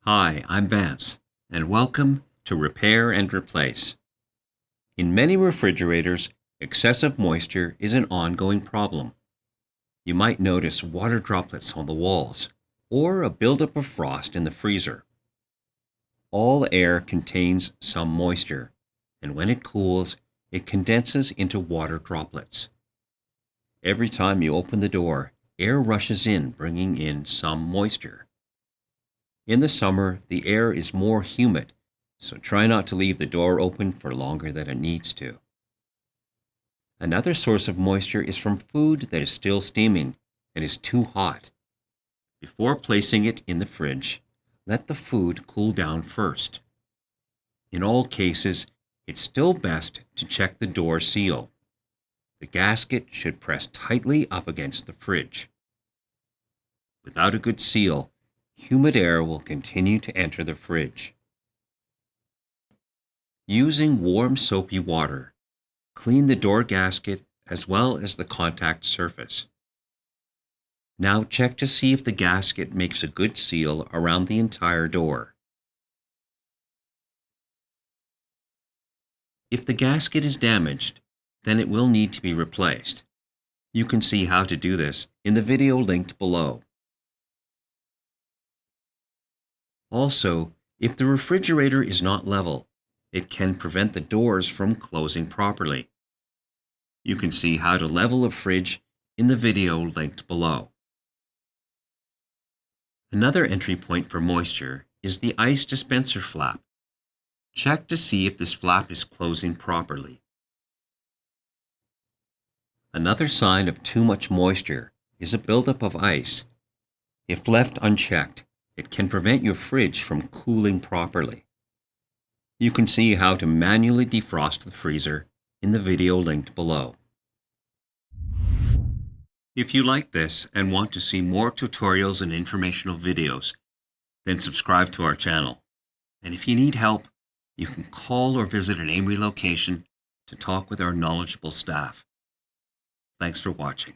Hi, I'm Vance, and welcome to Repair and Replace. In many refrigerators, excessive moisture is an ongoing problem. You might notice water droplets on the walls, or a buildup of frost in the freezer. All air contains some moisture, and when it cools, it condenses into water droplets. Every time you open the door, air rushes in, bringing in some moisture. In the summer, the air is more humid, so try not to leave the door open for longer than it needs to. Another source of moisture is from food that is still steaming and is too hot. Before placing it in the fridge, let the food cool down first. In all cases, it's still best to check the door seal. The gasket should press tightly up against the fridge. Without a good seal, humid air will continue to enter the fridge. Using warm soapy water, clean the door gasket as well as the contact surface. Now check to see if the gasket makes a good seal around the entire door. If the gasket is damaged, then it will need to be replaced. You can see how to do this in the video linked below. Also, if the refrigerator is not level, it can prevent the doors from closing properly. You can see how to level a fridge in the video linked below. Another entry point for moisture is the ice dispenser flap. Check to see if this flap is closing properly. Another sign of too much moisture is a buildup of ice. If left unchecked, it can prevent your fridge from cooling properly. You can see how to manually defrost the freezer in the video linked below. If you like this and want to see more tutorials and informational videos, then subscribe to our channel. And if you need help, you can call or visit an AMRE location to talk with our knowledgeable staff. Thanks for watching.